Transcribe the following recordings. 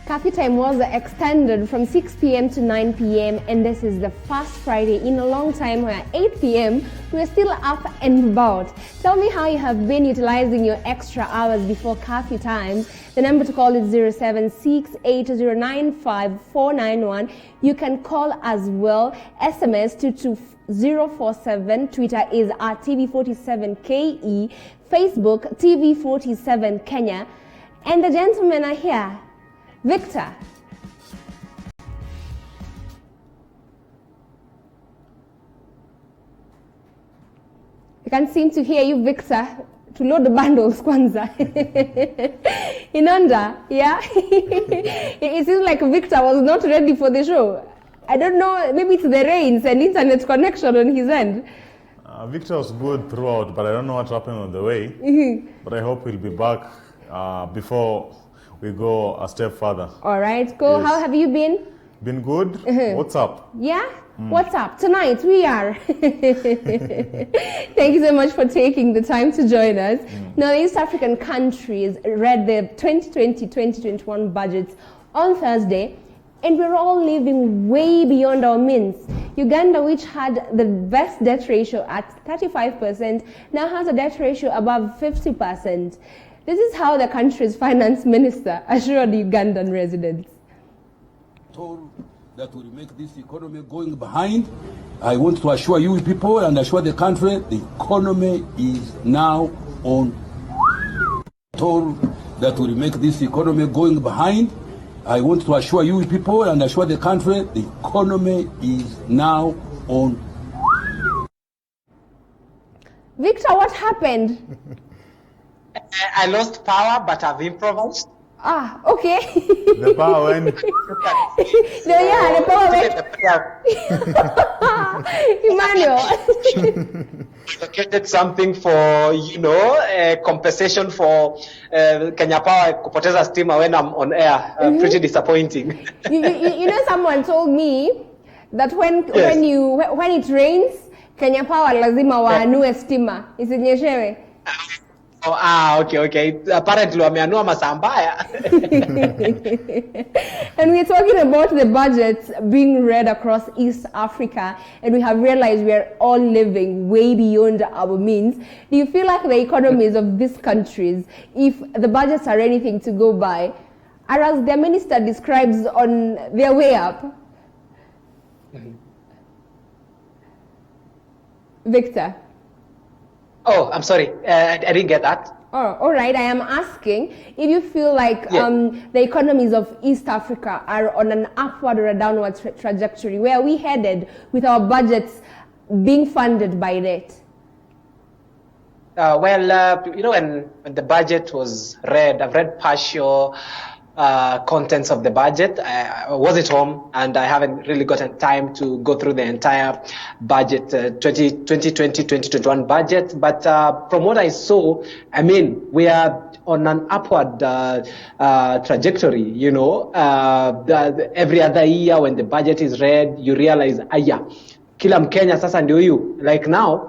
Curfew time was extended from 6 p.m. to 9 p.m. and this is the first Friday in a long time where 8 p.m. we're still up and about. Tell me how you have been utilizing your extra hours before curfew times. The number to call is 0768095491. You can call as well. SMS 22047. Twitter is at TV47KE. Facebook TV47 Kenya. And the gentlemen are here. Victor. I can't seem to hear you, Victor. To load the bundles, kwanza. Inanda, yeah? It seems like Victor was not ready for the show. I don't know, maybe it's the rains and internet connection on his end. Victor was good throughout, but I don't know what happened on the way. But I hope he'll be back before we go a step further. All right, cool. Yes. How have you been? Been good. What's up? Yeah? What's up? Tonight we are. Thank you so much for taking the time to join us. Now, East African countries read the 2020-2021 budgets on Thursday, and we're all living way beyond our means. Uganda, which had the best debt ratio at 35%, now has a debt ratio above 50%. This is how the country's finance minister assured Ugandan residents. Told that will make this economy going behind. I want to assure you people and assure the country the economy is now on. Told that will make this economy going behind. I want to assure you people and assure the country the economy is now on. Victor, what happened? I lost power, but I've improvised. Ah, okay. The power went. The power went. Emmanuel. Allocated something for, compensation for Kenya Power kupoteza stima when I'm on air. Pretty disappointing. You know, someone told me that when it rains, Kenya Power lazima waanue stima isinyeshewe. Okay. Apparently, wameanua masaa mbaya. And we're talking about the budgets being read across East Africa, and we have realized we are all living way beyond our means. Do you feel like the economies of these countries, if the budgets are anything to go by, are as their minister describes on their way up? Victor? Oh, I'm sorry. I didn't get that. Oh, all right. I am asking if you feel like the economies of East Africa are on an upward or a downward trajectory. Where are we headed with our budgets being funded by debt? When the budget was read, I've read partial contents of the budget. I was at home and I haven't really gotten time to go through the entire budget, 2020-2021 budget. But from what I saw, we are on an upward trajectory, every other year when the budget is read, you realize, kila Mkenya sasa ndio huyu. Like now,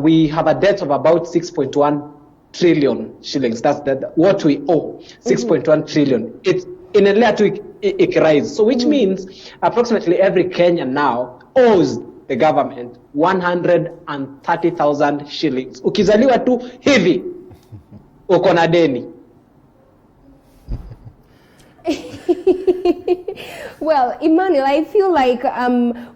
we have a debt of about 6.1 trillion shillings. That's what we owe, 6.1 trillion. It's in a layer to rise. So which means approximately every Kenyan now owes the government 130,000 shillings. Ukizaliwa tu hivi, uko na deni. Well, Emmanuel, I feel like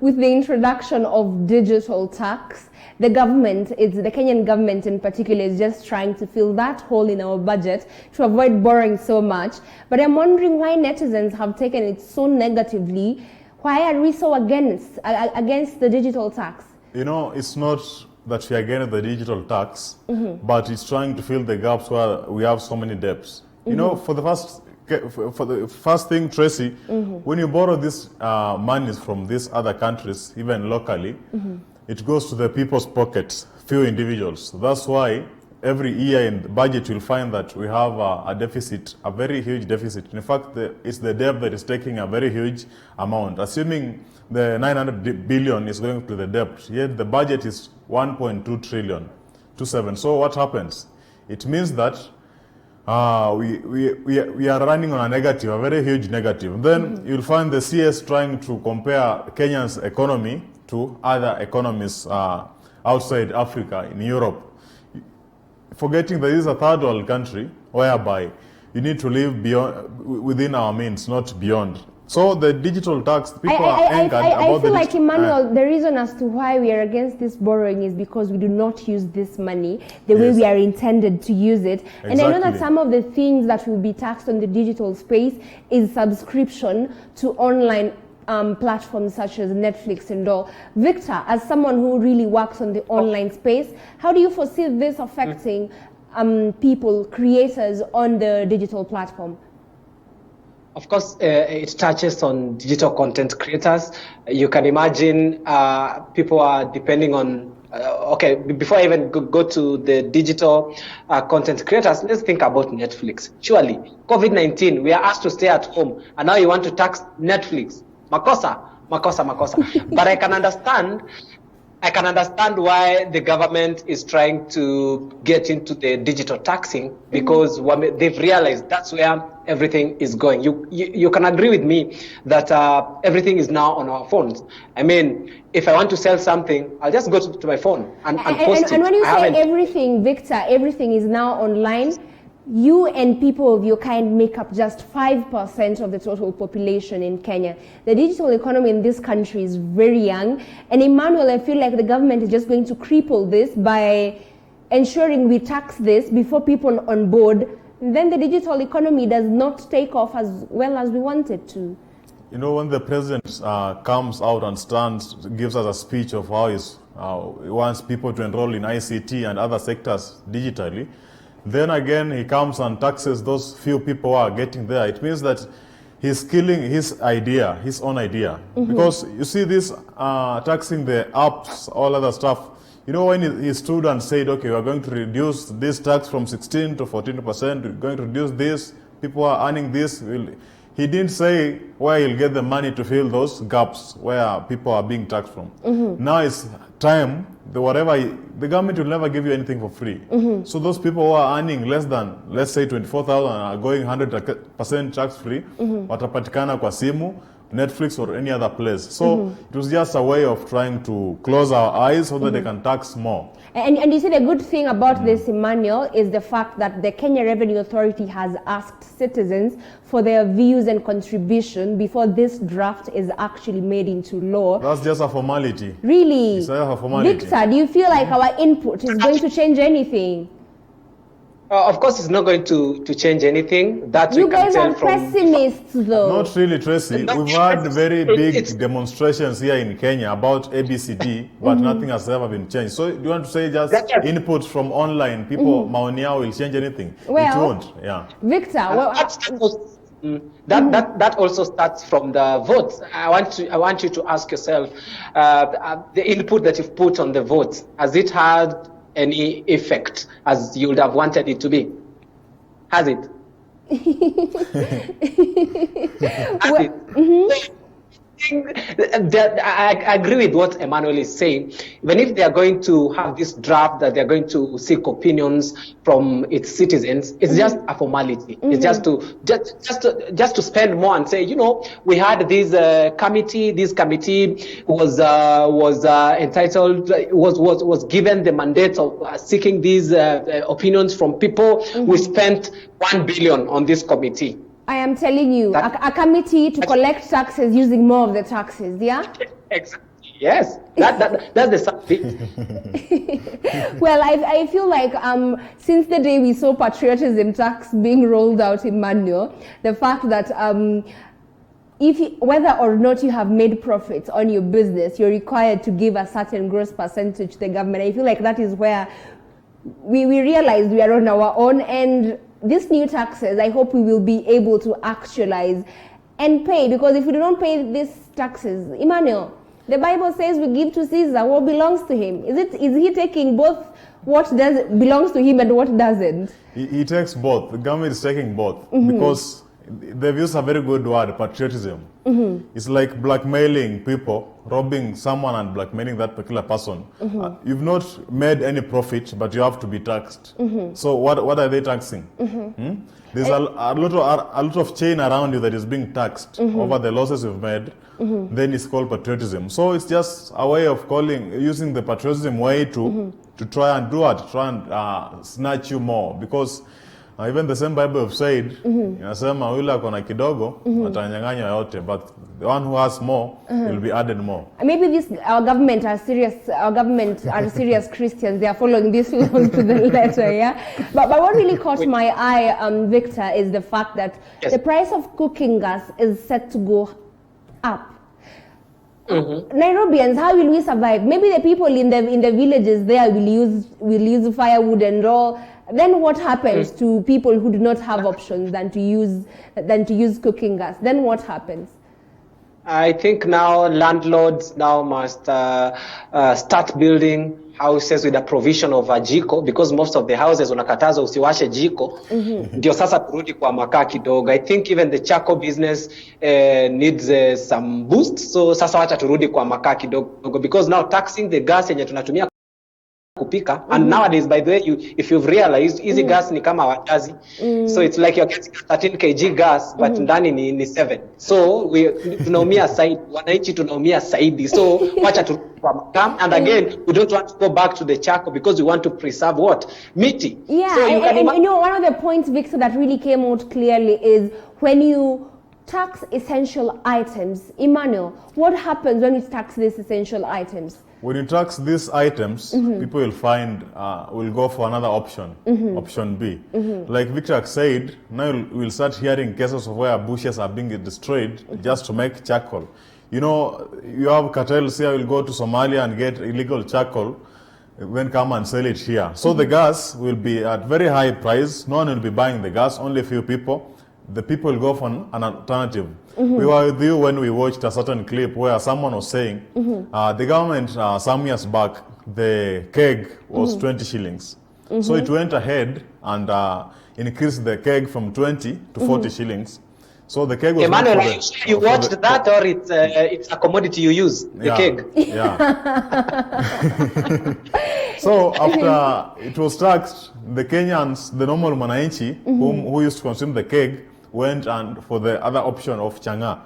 with the introduction of digital tax, the Kenyan government in particular is just trying to fill that hole in our budget to avoid borrowing so much. But I'm wondering why netizens have taken it so negatively. Why are we so against the digital tax? It's not that we are against the digital tax, but it's trying to fill the gaps where we have so many debts. For the first thing, Tracy, when you borrow these monies from these other countries, even locally, it goes to the people's pockets, few individuals. That's why every year in the budget you'll find that we have a deficit, a very huge deficit. In fact, it's the debt that is taking a very huge amount. Assuming the 900 billion is going to the debt, yet the budget is 1.2 trillion, 27. So what happens? It means that we are running on a negative, a very huge negative. Then you'll find the CS trying to compare Kenya's economy to other economies outside Africa, in Europe, forgetting that this is a third world country whereby you need to live within our means, not beyond. So the digital tax, people are angered about I feel like, Emmanuel, the reason as to why we are against this borrowing is because we do not use this money the way we are intended to use it. Exactly. And I know that some of the things that will be taxed on the digital space is subscription to online platforms such as Netflix and all. Victor, as someone who really works on the online space, how do you foresee this affecting people, creators on the digital platform? Of course, it touches on digital content creators. You can imagine people are depending on, before I even go to the digital content creators, let's think about Netflix. Surely, COVID-19, we are asked to stay at home, and now you want to tax Netflix. Makosa. But I can understand why the government is trying to get into the digital taxing, because they've realized that's where everything is going. You can agree with me that everything is now on our phones. I mean, if I want to sell something, I'll just go to my phone and post it. And when you say everything, Victor, everything is now online, you and people of your kind make up just 5% of the total population in Kenya. The digital economy in this country is very young. And Emmanuel, I feel like the government is just going to cripple this by ensuring we tax this before people on board. Then the digital economy does not take off as well as we want it to. You know, when the president comes out and gives us a speech of how he wants people to enroll in ICT and other sectors digitally, then again he comes and taxes those few people who are getting there. It means that he's killing his own idea. Because you see this taxing the apps, all other stuff. You know, when he stood and said, okay, we're going to reduce this tax from 16 to 14%, we're going to reduce this, people are earning this. He didn't say where he'll get the money to fill those gaps where people are being taxed from. Now it's time, the government will never give you anything for free. So those people who are earning less than, let's say 24,000 are going 100% tax free, watapatikana kwa simu, Netflix or any other place. So it was just a way of trying to close our eyes so that they can tax more. And you see, the good thing about this, Emmanuel, is the fact that the Kenya Revenue Authority has asked citizens for their views and contribution before this draft is actually made into law. That's just a formality. Really? It's a formality. Victor, do you feel like our input is going to change anything? Of course, it's not going to change anything. That You we can guys tell are from pessimists, though. Not really, Tracy. We've had very big demonstrations here in Kenya about ABCD, but nothing has ever been changed. So do you want to say just input from online, people, Maonia will change anything? Well, it won't, yeah. Victor, that also starts from the votes. I want you to ask yourself, the input that you've put on the votes, has it had any effect as you would have wanted it to be? Has it? I agree with what Emmanuel is saying. Even if they are going to have this draft that they are going to seek opinions from its citizens, it's just a formality. It's just to spend more and say, you know, we had this committee. This committee was entitled, was given the mandate of seeking these opinions from people. We spent 1 billion on this committee. I am telling you, a committee to collect taxes using more of the taxes, yeah? Exactly. Yes, that's the something. Well, I feel like since the day we saw patriotism tax being rolled out in Emmanuel, the fact that whether or not you have made profits on your business, you're required to give a certain gross percentage to the government. I feel like that is where we realize we are on our own, and these new taxes, I hope we will be able to actualize and pay, because if we don't pay these taxes, Emmanuel, the Bible says we give to Caesar what belongs to him. Is he taking both what belongs to him and what doesn't? He takes both. The government is taking both because they've used a very good word, patriotism. It's like blackmailing people, robbing someone and blackmailing that particular person. You've not made any profit, but you have to be taxed. So what are they taxing? There's a lot of chain around you that is being taxed over the losses you've made. Then it's called patriotism. So it's just a way of using the patriotism way to try and do it, to try and snatch you more, because even the same Bible have said, inasema yule akona kidogo atanyang'anywa yote, but the one who has more will be added more. Maybe our government are serious Christians. They are following this laws to the letter, yeah. But what really caught my eye, Victor, is the fact that the price of cooking gas is set to go up. Nairobians, how will we survive? Maybe the people in the villages there will use firewood and all. Then what happens to people who do not have options than to use cooking gas? Then what happens? I think now landlords now must start building houses with a provision of a jiko, because most of the houses unakataza usiwashe jiko. Ndio sasa turudi kwa makaa kidogo. I think even the charcoal business needs some boost. So sasa wacha turudi kwa makaa kidogo, because now taxing the gas yenye tunatumia kupika, and nowadays, by the way, if you've realized, easy gas ni kama wajazi. So it's like you're getting 13 kg gas, but ndani ni 7. So tunaumia saidi, wananchi tunaumia saidi. So wacha tu and again, we don't want to go back to the charcoal because we want to preserve what? Miti. Yeah, so and you know, one of the points, Victor, that really came out clearly is when you tax essential items. Emmanuel, what happens when we tax these essential items? When you tax these items, people will will go for another option, option B. Like Victor said, now we'll start hearing cases of where bushes are being destroyed just to make charcoal. You know, you have cartels here, will go to Somalia and get illegal charcoal, then come and sell it here. So the gas will be at very high price. No one will be buying the gas, only a few people. The people will go for an alternative. We were with you when we watched a certain clip where someone was saying the government some years back, the keg was 20 shillings. So it went ahead and increased the keg from 20 to 40 shillings. So the keg was Emmanuel, you watched that, or it's a commodity you use, the keg? Yeah. So after it was taxed, the Kenyans, the normal Mwananchi, who used to consume the keg, went and for the other option of changa.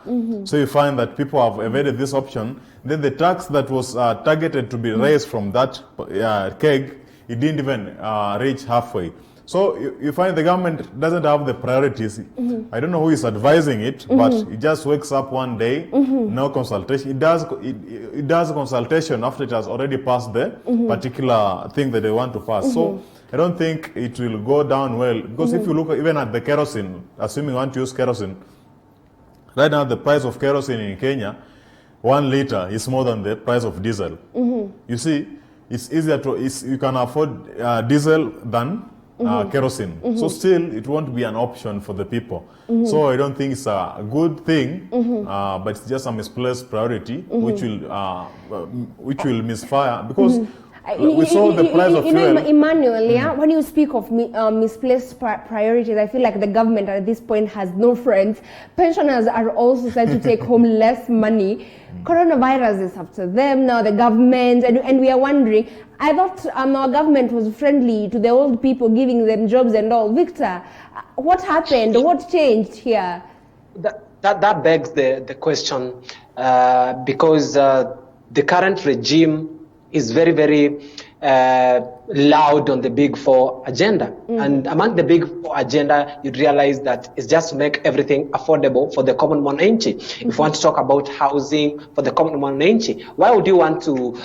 So you find that people have evaded this option. Then the tax that was targeted to be raised from that keg, it didn't even reach halfway. So you find the government doesn't have the priorities. I don't know who is advising it, but it just wakes up one day, no consultation. It does consultation after it has already passed the particular thing that they want to pass. So I don't think it will go down well, because if you look even at the kerosene, assuming you want to use kerosene, right now the price of kerosene in Kenya, 1 liter is more than the price of diesel. You see, it's easier you can afford diesel than kerosene. So still, it won't be an option for the people. So I don't think it's a good thing, but it's just a misplaced priority, which will misfire, because we saw the price of fuel. Emmanuel, when you speak of misplaced priorities, I feel like the government at this point has no friends. Pensioners are also said to take home less money. Coronavirus is after them now, the government, and we are wondering. I thought our government was friendly to the old people, giving them jobs and all. Victor, what happened? What changed here? That begs the question, because the current regime is very, very loud on the Big Four agenda. And among the Big Four agenda, you'd realize that it's just to make everything affordable for the common Mwananchi. If you want to talk about housing for the common Mwananchi, why would you want to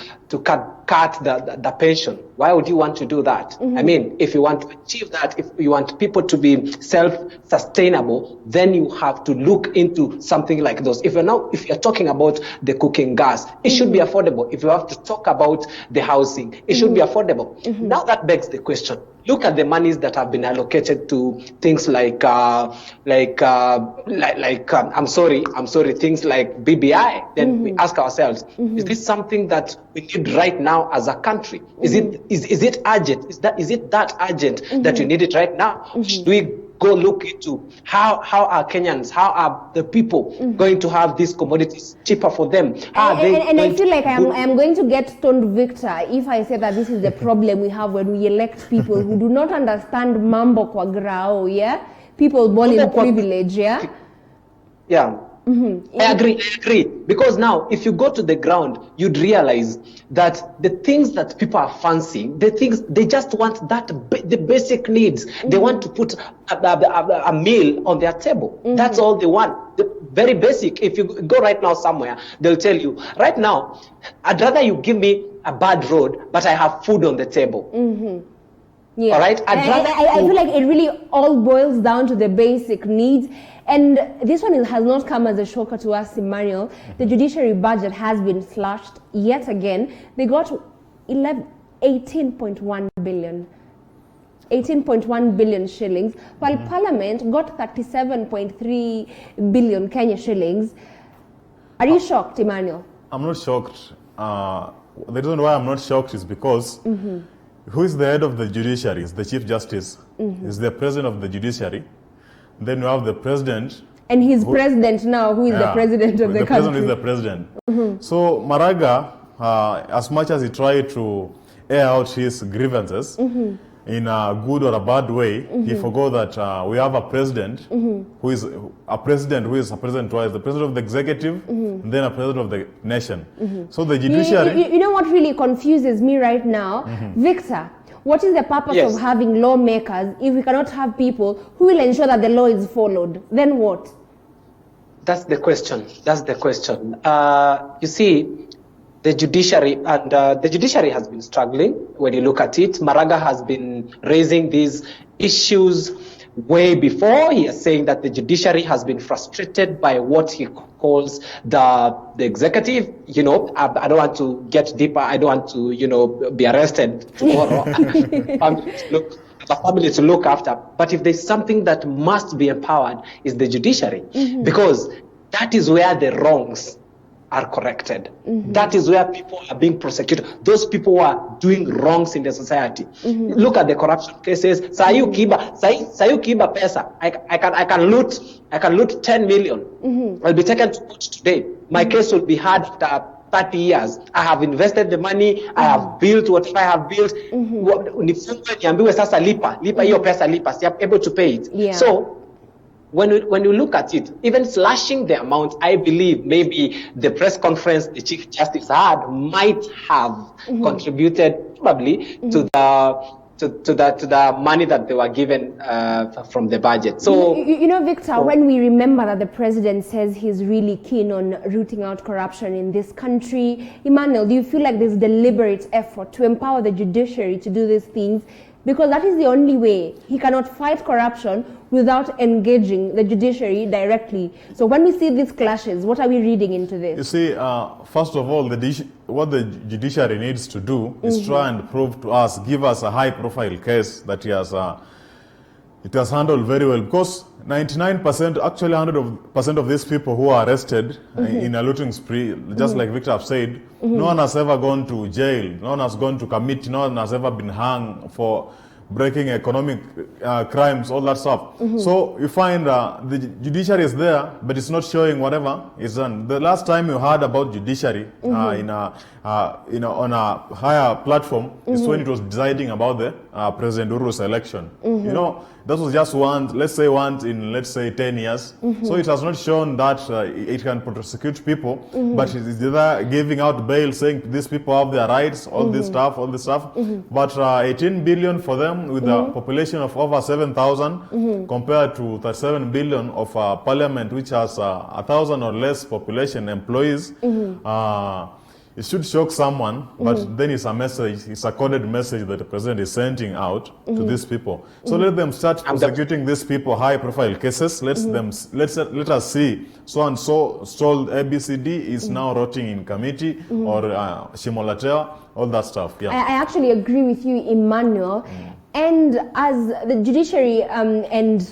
cut the pension? Why would you want to do that? I mean, if you want to achieve that, if you want people to be self-sustainable, then you have to look into something like those. If you're talking about the cooking gas, it should be affordable. If you have to talk about the housing, it should be affordable. Now that begs the question. Look at the monies that have been allocated to things like I'm sorry, things like BBI. Then we ask ourselves, is this something that we need right now as a country? Is it urgent? Is it that urgent that you need it right now? Should we go look into how are Kenyans, how are the people going to have these commodities cheaper for them? How are they And I going feel like to I'm going to get stoned, Victor, if I say that this is the problem we have when we elect people who do not understand mambo kwa grao, yeah? People born in privilege, yeah? Yeah. I agree. Because now, if you go to the ground, you'd realize that the things that people are fancying, they just want the basic needs. They want to put a meal on their table. That's all they want. Very basic. If you go right now somewhere, they'll tell you, right now, I'd rather you give me a bad road, but I have food on the table. Yeah. All right? I feel like it really all boils down to the basic needs. And this one has not come as a shocker to us, Emmanuel. The judiciary budget has been slashed yet again. They got 18.1 billion. 18.1 billion shillings, while Parliament got 37.3 billion Kenya shillings. Are you shocked, Emmanuel? I'm not shocked. The reason why I'm not shocked is because who is the head of the judiciary? Is the Chief Justice. Is the president of the judiciary. Then you have the president. And he's president now, who is the president of the country. The president is the president. So Maraga, as much as he tried to air out his grievances in a good or a bad way, he forgot that we have a president who is a president twice, the president of the executive, and then a president of the nation. So the judiciary... You know what really confuses me right now? Victor, what is the purpose of having lawmakers if we cannot have people who will ensure that the law is followed? Then what? That's the question. You see, the judiciary has been struggling. When you look at it, Maraga has been raising these issues way before. He is saying that the judiciary has been frustrated by what he calls the executive. You know, I don't want to get deeper. I don't want to, be arrested tomorrow. The family to look after. But if there's something that must be empowered, is the judiciary, because that is where the wrongs are corrected. That is where people are being prosecuted. Those people who are doing wrongs in the society. Look at the corruption cases. Sayu kiba pesa. I can loot 10 million. I'll be taken to court today. My case will be heard after 30 years. I have invested the money. I have built whatever I have built. Niambiwe sasa lipa hiyo pesa lipa. So I'm able to pay it. Yeah. So when you look at it, even slashing the amount, I believe maybe the press conference the Chief Justice had might have contributed probably to the money that they were given from the budget. So Victor, when we remember that the president says he's really keen on rooting out corruption in this country, Emmanuel, do you feel like there's deliberate effort to empower the judiciary to do these things? Because that is the only way. He cannot fight corruption without engaging the judiciary directly. So when we see these clashes, what are we reading into this? You see, first of all, what the judiciary needs to do is try and prove to us, give us a high-profile case that it has handled very well. Because 99%, actually 100% of these people who are arrested in a looting spree, just like Victor have said, no one has ever gone to jail, no one has gone to committee, no one has ever been hung for breaking economic crimes, all that stuff. So you find the judiciary is there, but it's not showing whatever is done. The last time you heard about judiciary on a higher platform is when it was deciding about the President Uru's election. That was just once in 10 years. So it has not shown that it can prosecute people, but it is either giving out bail, saying these people have their rights, all this stuff. But 18 billion for them with a population of over 7,000 compared to 37 billion of parliament, which has 1,000 or less population employees. It should shock someone, but then it's a coded message that the president is sending out to these people. So let them start prosecuting these people, high-profile cases. Let us see so and so stole ABCD is now rotting in committee or Shimolatea, all that stuff. Yeah, I actually agree with you, Emmanuel. And as the judiciary and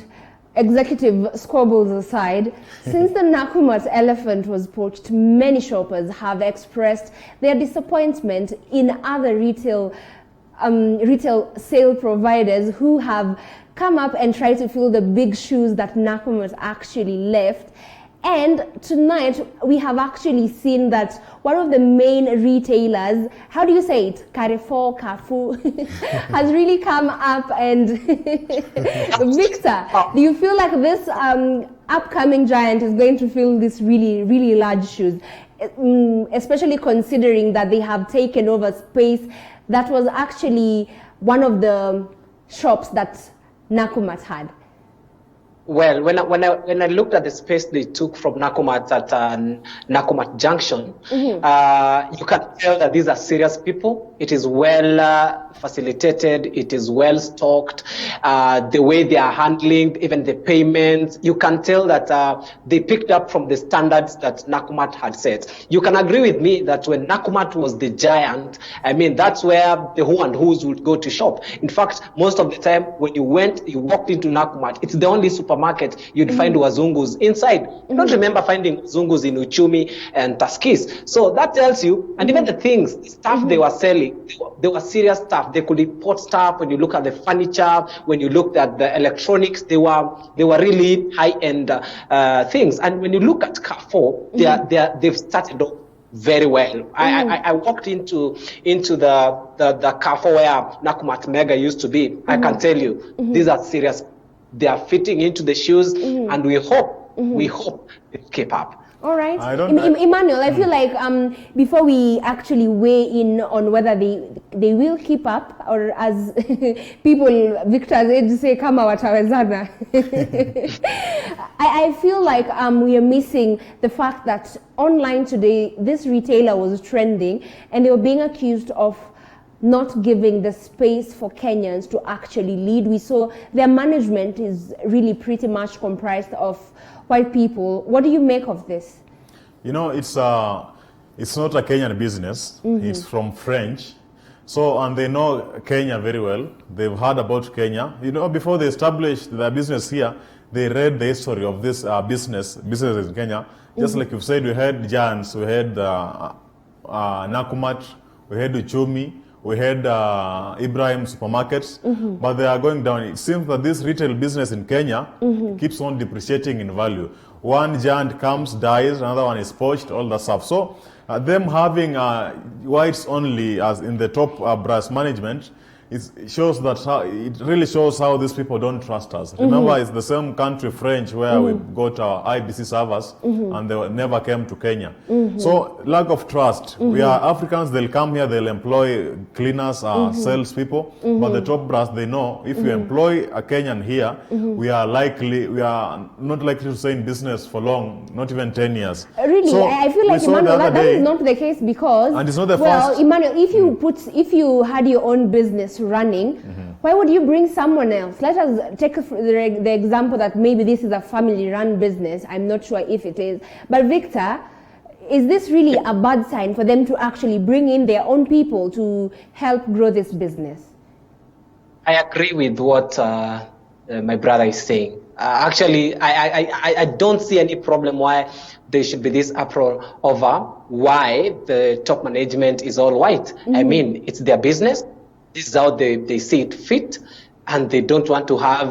executive squabbles aside, since the Nakumatt elephant was poached, many shoppers have expressed their disappointment in other retail sale providers who have come up and try to fill the big shoes that Nakumatt actually left. And tonight, we have actually seen that one of the main retailers, how do you say it? Carrefour, has really come up and Victor, do you feel like this upcoming giant is going to fill these really, really large shoes? Especially considering that they have taken over space that was actually one of the shops that Nakumatt had. Well, when I looked at the space they took from Nakumatt at Nakumatt Junction, you can tell that these are serious people. It is well facilitated. It is well stocked. The way they are handling even the payments, you can tell that they picked up from the standards that Nakumatt had set. You can agree with me that when Nakumatt was the giant, I mean, that's where the who and who's would go to shop. In fact, most of the time when you walked into Nakumatt, it's the only supermarket you'd find Wazungus inside. You don't remember finding Wazungus in Uchumi and Taskis. So that tells you, and even the things, the stuff they were selling, they were serious stuff. They could import stuff. When you look at the furniture, when you looked at the electronics, they were really high-end things. And when you look at Carrefour, they've started off very well. I walked into the Carrefour where Nakumatt Mega used to be. I can tell you, these are serious. They are fitting into the shoes, and we hope they keep up. All right. Emmanuel, I feel like before we actually weigh in on whether they will keep up, or as people, Victor's age say, kama watawezana. I feel like we are missing the fact that online today, this retailer was trending and they were being accused of not giving the space for Kenyans to actually lead. We saw their management is really pretty much comprised of white people. What do you make of this? You know, it's not a Kenyan business. It's from French. So, and they know Kenya very well. They've heard about Kenya. You know, before they established their business here, they read the history of this businesses in Kenya. Just like you've said, we had giants, we had Nakumatt, we had Uchumi, we had Ibrahim supermarkets, but they are going down. It seems that this retail business in Kenya keeps on depreciating in value. One giant comes, dies, another one is poached, all that stuff. So them having whites only as in the top brass management, it really shows how these people don't trust us. Remember, it's the same country, French, where we got our IBC servers, and they never came to Kenya. So, lack of trust. We are Africans, they'll come here, they'll employ cleaners, salespeople, but the top brass, they know if you employ a Kenyan here, we are not likely to stay in business for long, not even 10 years. Really, so I feel like, Emmanuel, that is not the case because, and it's not the first. Emmanuel, if you had your own business running, why would you bring someone else? Let us take the example that maybe this is a family-run business. I'm not sure if it is. But Victor, is this really a bad sign for them to actually bring in their own people to help grow this business? I agree with what my brother is saying. Actually, I don't see any problem why there should be this uproar over why the top management is all white. I mean, it's their business. This is how they see it fit, and they don't want to have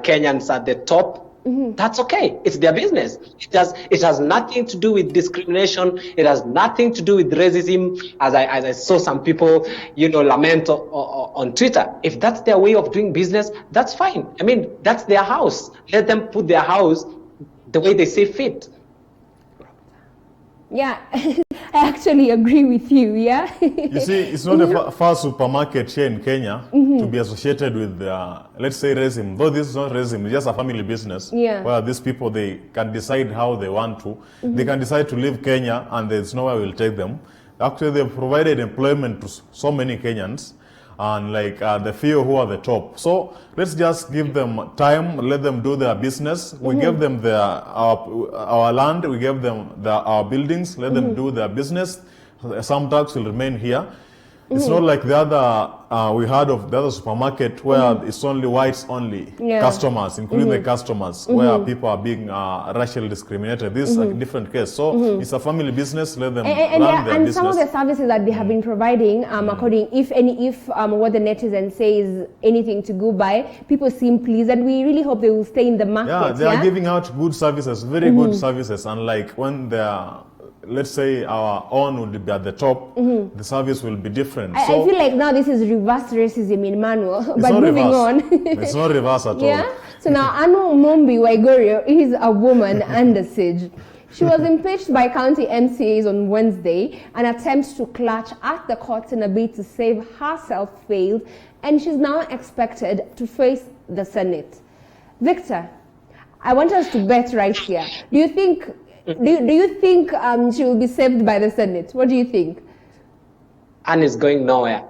Kenyans at the top. That's okay. It's their business. It has nothing to do with discrimination. It has nothing to do with racism, as I saw some people, lament on Twitter. If that's their way of doing business, that's fine. I mean, that's their house. Let them put their house the way they see fit. Yeah, I actually agree with you, yeah? You see, it's not a fast supermarket here in Kenya to be associated with, let's say, racism. Though this is not racism, it's just a family business. Yeah. Where these people, they can decide how they want to. They can decide to leave Kenya and there's nowhere we'll take them. Actually, they've provided employment to so many Kenyans, and the few who are the top. So let's just give them time, let them do their business. We give them our land, we give them our buildings, let them do their business. Some tax will remain here. It's not like the other, we heard of the other supermarket where it's only whites only, Yeah. customers, including the customers, where people are being racially discriminated. This is a different case. So it's a family business, let them And run their and business. some of the services that they have been providing, according if what the netizens say is anything to go by, people seem pleased, and we really hope they will stay in the market. Yeah, they are giving out good services, very good services. Unlike when they are, let's say our own would be at the top, the service will be different. I feel like now this is reverse racism in Manuel. It's But not moving reverse. on. It's not reverse at Yeah. all. So now Anu Mombi Waigorio is a woman under siege. She was impeached by county MCAs on Wednesday. An attempt to clutch at the courts in a bid to save herself failed, and she's now expected to face the Senate. Victor, I want us to bet right here. Do you think she will be saved by the Senate? What do you think? And it's going nowhere.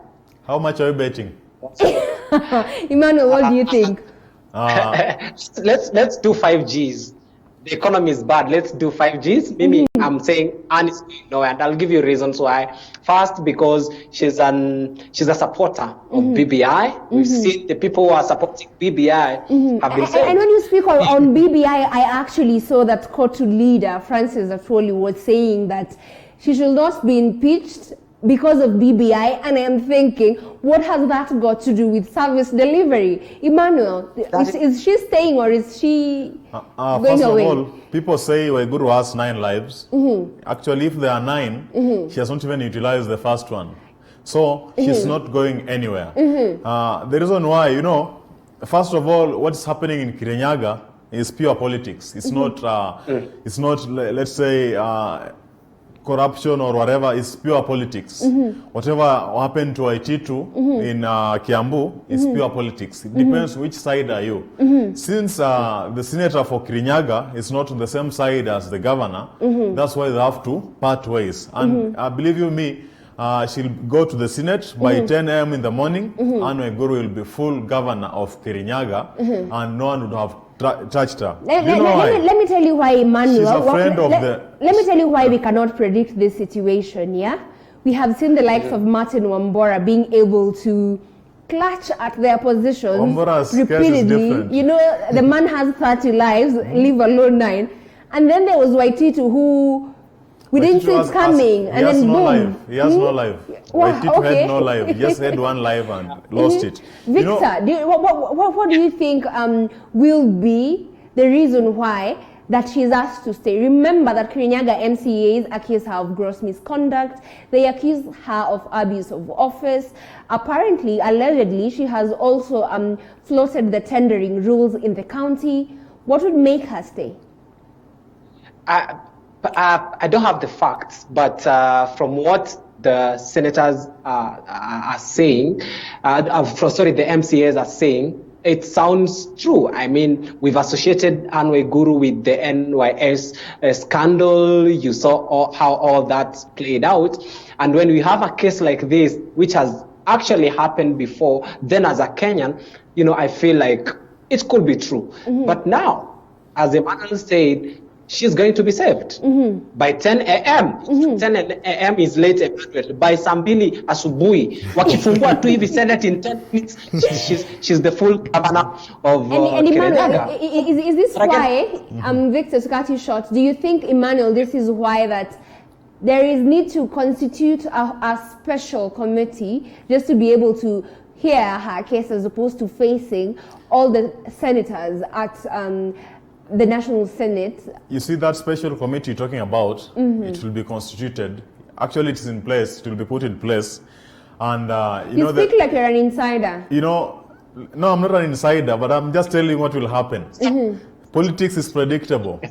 How much are you betting? Emmanuel, what do you think? Let's do 5Gs. The economy is bad. Let's do 5Gs. Maybe I'm saying Anne is going nowhere, and I'll give you reasons why. First, because she's a supporter of BBI. We've seen the people who are supporting BBI have been saved. And when you speak on BBI, I actually saw that COTU leader, Francis Atwoli, was saying that she should not be impeached because of BBI, and I am thinking, what has that got to do with service delivery? Emmanuel, is she staying or is she going First away? of all, people say Waiguru has 9 lives. Actually, if there are 9, she has not even utilized the first one. So she's not going anywhere. The reason why, first of all, what's happening in Kirinyaga is pure politics. It's not, let's say, corruption or whatever, is pure politics. Whatever happened to Aititu in Kiambu is pure politics. It depends which side are you. Since the senator for Kirinyaga is not on the same side as the governor, that's why they have to part ways. And believe you me, she'll go to the Senate by 10 a.m. in the morning. Anne Waiguru will be full governor of Kirinyaga, and no one would have touched her. Let me tell you why, Emmanuel. She's a friend of the... Let me tell you why we cannot predict this situation, yeah? We have seen the likes of Martin Wambora being able to clutch at their positions Wambora's case is repeatedly. different. The man has 30 lives, leave alone 9. And then there was Waititu, who we didn't see it coming, and then boom. He has no life. Waititu had no life. He just had one life and lost it. Victor, what do you think will be the reason why that she's asked to stay? Remember that Kirinyaga MCAs accuse her of gross misconduct. They accuse her of abuse of office. Apparently, allegedly, she has also flouted the tendering rules in the county. What would make her stay? I don't have the facts, but from what the senators are saying, the MCAs are saying, it sounds true. I mean, we've associated Anne Waiguru with the NYS scandal. You saw how all that played out. And when we have a case like this, which has actually happened before, then as a Kenyan, I feel like it could be true. But now, as Emmanuel said, she's going to be saved by 10 a.m. 10 a.m. is late, Emmanuel. By Sambili Asubui, wakifungua tu hivi Senate in 10 minutes, she's the full governor of and Kirinyaga. Emmanuel, is this why, Victor, to cut you short, do you think, Emmanuel, this is why that there is need to constitute a special committee just to be able to hear her case as opposed to facing all the senators at the National Senate? You see that special committee you're talking about, it will be constituted. Actually, it's in place. It will be put in place. And, you speak like you're an insider. No, I'm not an insider, but I'm just telling what will happen. Politics is predictable.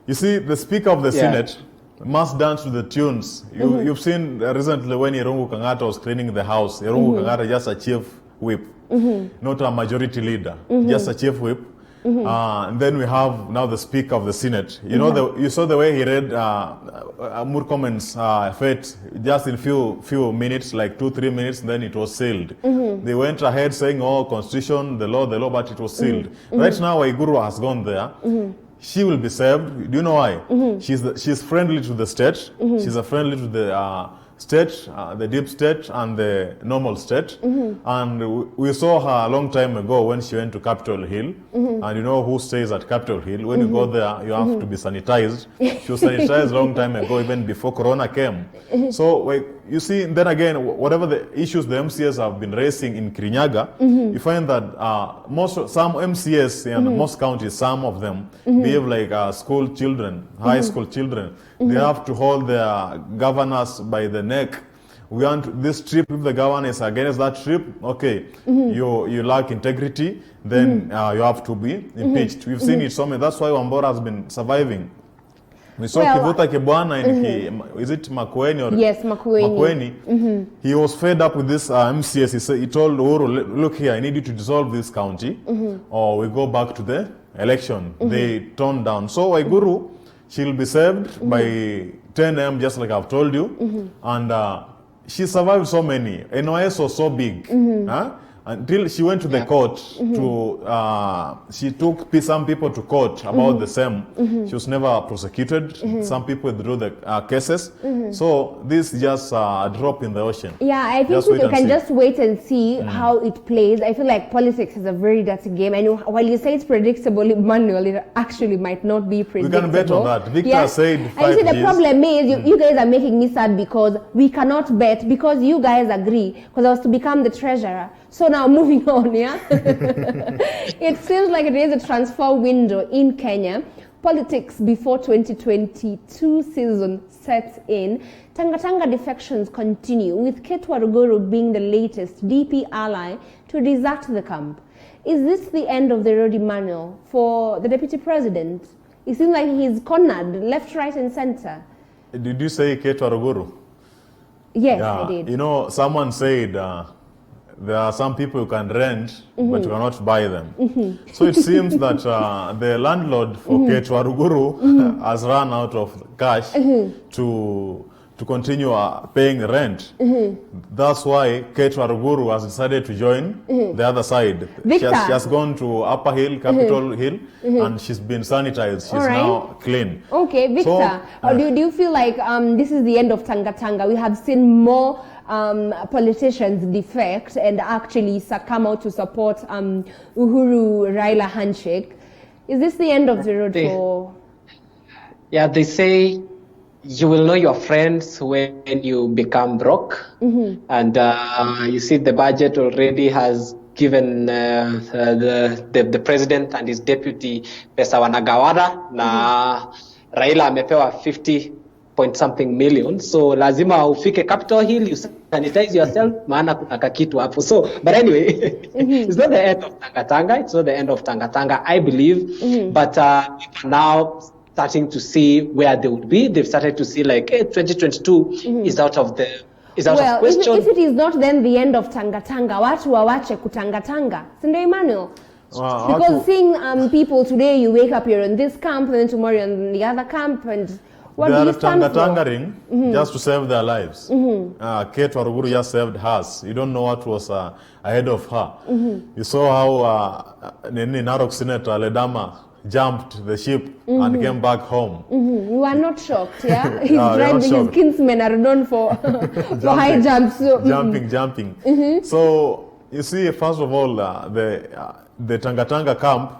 You see, the Speaker of the Senate must dance to the tunes. You've seen recently when Irungu Kangata was cleaning the house, Irungu Kangata just a chief whip, not a majority leader, just a chief whip. And then we have now the Speaker of the Senate. You saw the way he read Murkomen's fate just in few minutes, like 2-3 minutes, then it was sealed. They went ahead saying, constitution, the law, but it was sealed. Right now, Waiguru has gone there. She will be saved. Do you know why? She's friendly to the state. She's friendly to state, the deep state and the normal state. And we saw her a long time ago when she went to Capitol Hill. And you know who stays at Capitol Hill. When you go there, you have to be sanitized. She was sanitized a long time ago, even before Corona came. So you see, then again, whatever the issues the MCS have been raising in Kirinyaga, you find that some MCS in most counties, some of them behave like school children, high school children. They have to hold their governors by the neck. We want this trip. If the governor is against that trip, okay, you lack integrity, then you have to be impeached. We've seen it so many. That's why Wambora has been surviving. We saw Kivuta Kibwana in is it Makueni or yes, Makueni. He was fed up with this MCS. He told Uhuru, look here, I need you to dissolve this county, or we go back to the election. They turned down. So Waiguru, she'll be saved by 10 a.m. just like I've told you, and she survived so many. NOS was so big. Until she went to the court she took some people to court about the same. She was never prosecuted. Some people withdrew the cases. So this is just a drop in the ocean. Yeah, I think we can just wait and see how it plays. I feel like politics is a very dirty game. And while you say it's predictable, Emmanuel, it actually might not be predictable. We can bet on that. Victor said 5 I see the years. problem is you guys are making me sad because we cannot bet because you guys agree because I was to become the treasurer. So now moving on, yeah? It seems like it is a transfer window in Kenya. Politics before 2022 season sets in. Tanga defections continue, with Ketu Waruguru being the latest DP ally to desert the camp. Is this the end of the road, Emmanuel, for the deputy president? It seems like he's cornered left, right, and center. Did you say Ketu Waruguru? Yes, Yeah. I did. You know, someone said there are some people who can rent, but you cannot buy them. So it seems that the landlord for Ketu Waruguru has run out of cash to continue paying rent. That's why Ketu Waruguru has decided to join the other side. She has gone to Upper Hill, Capitol Hill, and she's been sanitized. She's now clean. Okay, Victor, So, do you feel like this is the end of Tanga? We have seen more politicians defect and actually come out to support Uhuru Raila handshake. Is this the end of the road for? Yeah, they say you will know your friends when you become broke, and you see the budget already has given the president and his deputy pesa wanagawara na Raila amepewa 50 point something million, so lazima ufike Capitol Hill, you sanitize yourself, maana kuna kakitu hapo. So but anyway, it's not the end of Tanga. It's not the end of Tanga, I believe, but now starting to see where they would be. They've started to see like 2022 is out of the of question. If it is not then the end of Tanga, watu wawache kutanga, Sindo Emmanuel. Because seeing people today, you wake up, you're in this camp, and then tomorrow you're in the other camp, and what do you stand for? Tanga-tangering just to save their lives. Ketu Waruguru just saved hers. You don't know what was ahead of her. You saw how Narok Senator Ledama jumped the ship and came back home. You are not shocked, yeah? His kinsmen are known for high jumps. So, jumping. So you see, first of all, the Tanga camp,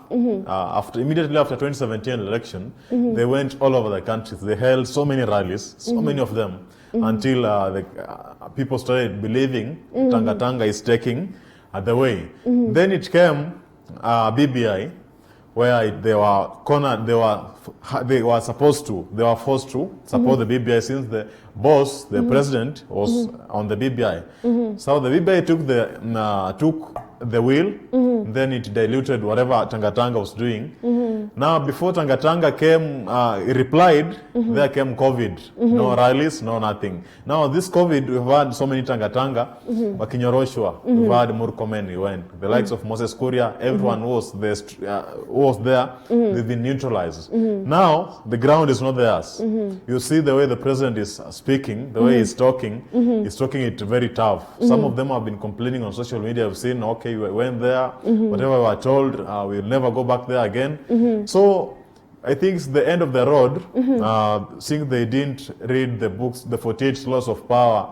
immediately after 2017 election, they went all over the country. They held so many rallies, so many of them, until the people started believing Tanga is taking the way. Then it came BBI, where they were cornered, they were forced to support the BBI since the boss, the president, was on the BBI. So the BBI took the wheel, then it diluted whatever Tanga was doing. Now, before Tanga came, it replied, there came COVID. No rallies, no nothing. Now, this COVID, we've had so many Tanga, Wakinyoroshwa, we've had Murkomen, went. The likes of Moses Kuria, everyone who was there, they've been neutralized. Now, the ground is not theirs. You see the way the president is speaking, the way he's talking it very tough. Some of them have been complaining on social media. I've seen, okay, we went there, whatever we were told, we'll never go back there again. So I think it's the end of the road. Seeing they didn't read the books, the 48 laws of power,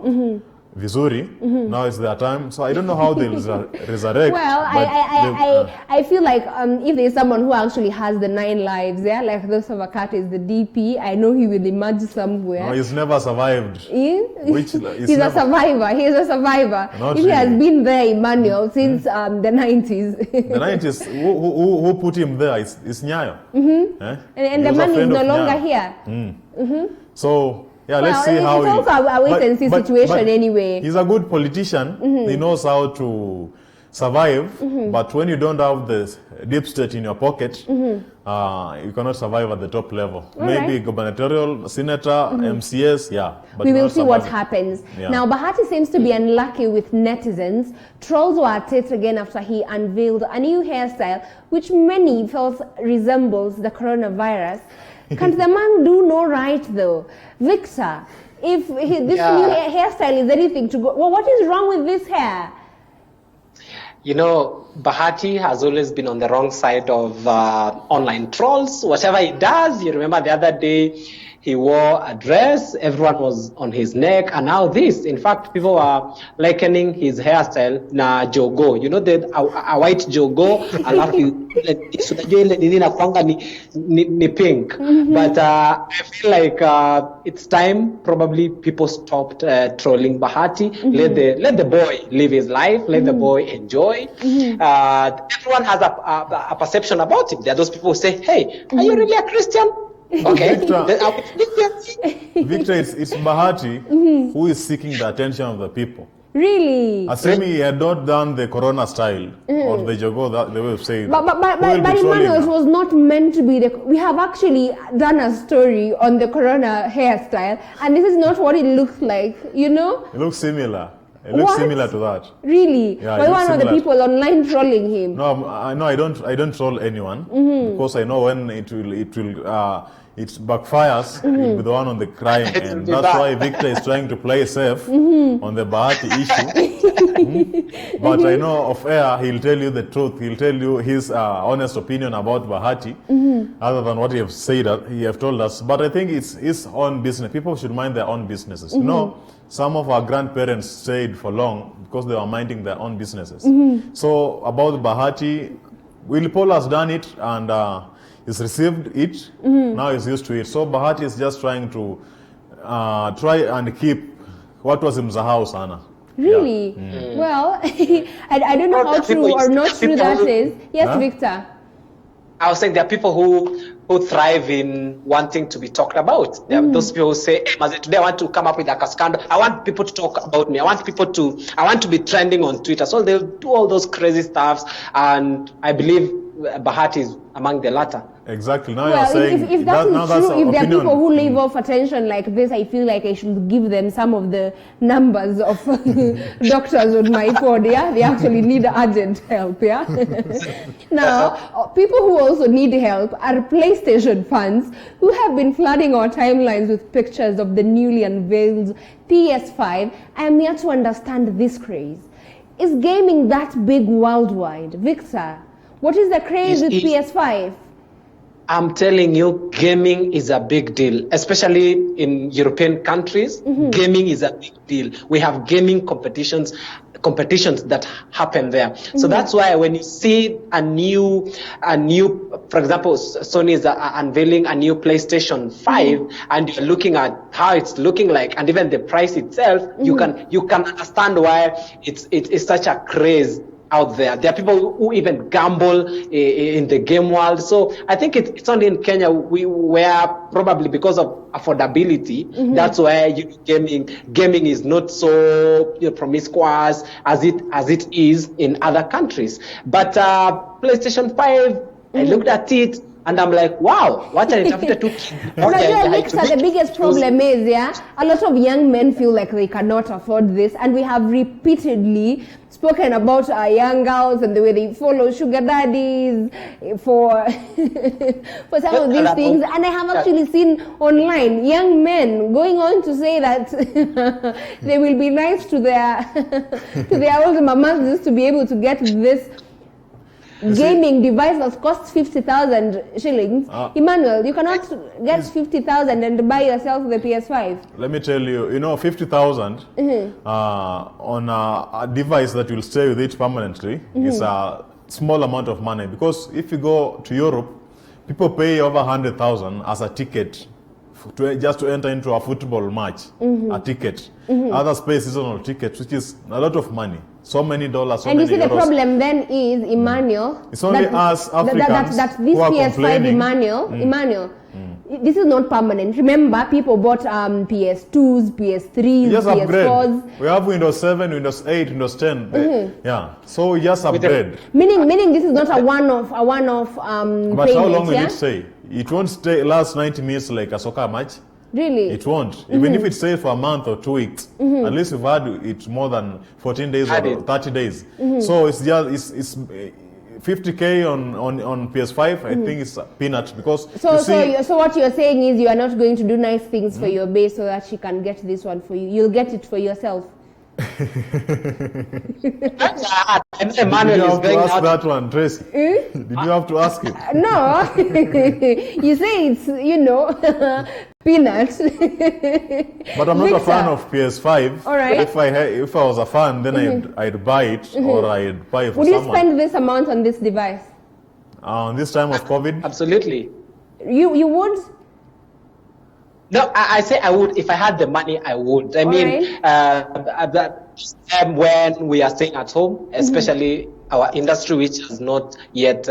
vizuri. Now it's their time. So I don't know how they'll resurrect. Well, I feel like if there's someone who actually has the 9 lives, yeah, like those of Akata is the DP, I know he will emerge somewhere. No, he's never survived. He's a survivor. He's a survivor. Not He has really. been there, Emmanuel, since the 90s. The 90s, who put him there? It's Nyayo. Eh? And He the was a man is friend no of longer Nyayo. here. So, yeah, let's see Well, how it's also a wait-and-see situation anyway. He's a good politician. He knows how to survive. But when you don't have the deep state in your pocket, you cannot survive at the top level. Maybe right. gubernatorial, senator, MCS, yeah. But We you will cannot see what survive. happens. Yeah. Now, Bahati seems to be unlucky with netizens. Trolls were at it again after he unveiled a new hairstyle, which many felt resembles the coronavirus. Can the man do no right, though? Victor, if this new hairstyle is anything to go... Well, what is wrong with this hair? You know, Bahati has always been on the wrong side of online trolls. Whatever he does, you remember the other day, he wore a dress, everyone was on his neck, and now this. In fact, people are likening his hairstyle na jogo. You know, a white jogo, alafu unajua ile inakuanga ni pink. But I feel like it's time probably people stopped trolling Bahati. Let the boy live his life, let the boy enjoy. Everyone has a perception about him. There are those people who say, hey, are you really a Christian? Okay. Victor, it's Bahati who is seeking the attention of the people. Really? Assuming he had not done the corona style or the jogo, that the way of saying But who will be trolling Emmanuel, it now? was not meant to be we have actually done a story on the corona hairstyle, and this is not what it looks like, you know? It looks similar. It looks What? similar to that. Really? Yeah, But it one looks of the similar. people online trolling him. No, I don't troll anyone because I know when it backfires, you'll be the one on the crying It will end. be That's bad. why Victor is trying to play safe on the Bahati issue. But I know off air he'll tell you the truth. He'll tell you his honest opinion about Bahati, other than what he have said. He have told us. But I think it's his own business. People should mind their own businesses. You know, some of our grandparents stayed for long because they were minding their own businesses. So about Bahati, Willie Paul has done it and he's received it. Now he's used to it. So Bahati is just trying to try and keep what was in the house, Anna. Really? Well, I don't know Well, how the people true or is- not the true people that who- is. Yes, Huh? Victor. I was saying there are people who thrive in wanting to be talked about. There are those people who say, hey, Maze, today I want to come up with a scandal. I want people to talk about me. I want to be trending on Twitter. So they'll do all those crazy stuffs. And I believe Bahati is among the latter. Exactly. Now you're Well, saying if that now is that's true, if there are opinion. people who live off attention like this, I feel like I should give them some of the numbers of doctors on my phone. Yeah, they actually need urgent help. Yeah. Now, people who also need help are PlayStation fans who have been flooding our timelines with pictures of the newly unveiled PS5. I am yet to understand this craze. Is gaming that big worldwide, Victor? What is the craze with PS5? I'm telling you, gaming is a big deal, especially in European countries. Gaming is a big deal. We have gaming competitions that happen there. So that's why when you see a new, for example, Sony is unveiling a new PlayStation 5, and you're looking at how it's looking like, and even the price itself, you can understand why it's such a craze out there. There are people who even gamble in the game world. So I think it's only in Kenya where probably because of affordability, that's why gaming is not so promiscuous as it is in other countries. But PlayStation 5, I looked at it and I'm like, wow, what are the two kids? The biggest problem is, a lot of young men feel like they cannot afford this, and we have repeatedly spoken about our young girls and the way they follow sugar daddies for some of these things. And I have actually seen online young men going on to say that they will be nice to their old mamas just to be able to get this gaming device that costs 50,000 shillings. Emmanuel, you cannot get 50,000 and buy yourself the PS5. Let me tell you, 50,000 on a device that will stay with it permanently is a small amount of money. Because if you go to Europe, people pay over 100,000 as a ticket just to enter into a football match, a ticket. Other space seasonal tickets, which is a lot of money. So many dollars, so and many you see, euros. the problem then is, Emmanuel, It's only us Africans that this who are PS5, complaining. Emmanuel, this is not permanent. Remember, people bought PS2s, PS3s, We just upgrade. PS4s. We have Windows 7, Windows 8, Windows 10. Yeah. So we just upgrade. Meaning this is not a one-off But payment, how long will yeah? it stay? It won't stay last 90 minutes like a soccer match. Really? It won't. Even if it stays for a month or 2 weeks, at least we've had it more than 14 days Had or it. 30 days. So it's just it's 50K on PS5. I think it's a peanut because you see, So what you're saying is you are not going to do nice things for your base so that she can get this one for you. You'll get it for yourself. And did you Emmanuel is have to going ask out. that one, Tracy? Did you have to ask it? No, you say it's, peanuts. But I'm not a Victor. fan of PS5. All right. If I was a fan, then I'd buy it or I'd buy it for Would you someone. spend this amount on this device? This time of COVID, Absolutely. You would? No, I say I would. If I had the money, I would. I mean, that time when we are staying at home, especially our industry, which has not yet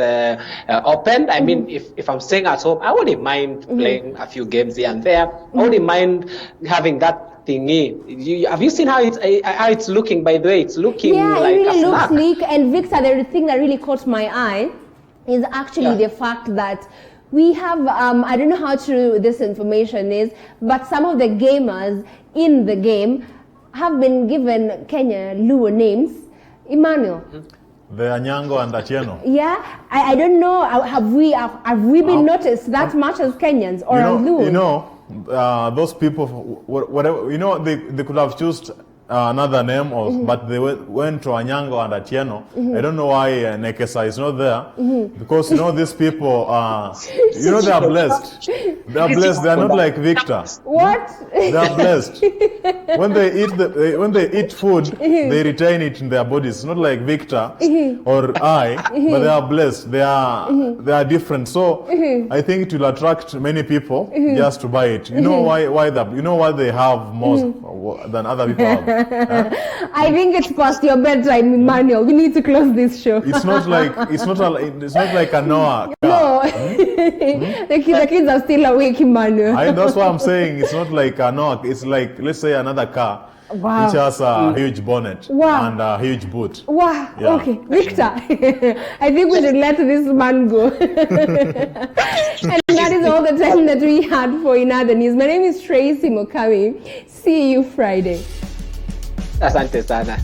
opened. I mean, if I'm staying at home, I wouldn't mind playing a few games here and there. I wouldn't mind having that thingy. Have you seen how it's looking? By the way, it's looking Yeah, like it really a looks snack. sleek. And Victor, the thing that really caught my eye is actually the fact that we have, I don't know how true this information is, but some of the gamers in the game have been given Kenya Luo names. Emmanuel. the Anyango and Atieno. Yeah, I don't know. Have we been noticed that much as Kenyans or as Luo? Those people, whatever, they could have chosen another name, but they went to Anyango and Atieno. I don't know why Nekesa is not there, because these people, they are blessed. They are blessed. They are not like Victor. What? They are blessed. When they eat food, they retain it in their bodies. Not like Victor or I, but they are blessed. They are different. So I think it will attract many people just to buy it. You know why what they have most than other people have. I think it's past your bedtime, Emmanuel. We need to close this show. It's not like a Noah car. No, the kids are still awake, Emmanuel. That's what I'm saying. It's not like a Noah. It's like, let's say, another car. Wow. Which has a huge bonnet and a huge boot. Wow. Yeah. Okay, Victor. I think we should let this man go. And that is all the time that we had for In Other News. My name is Tracy Mokami. See you Friday. Asante sana.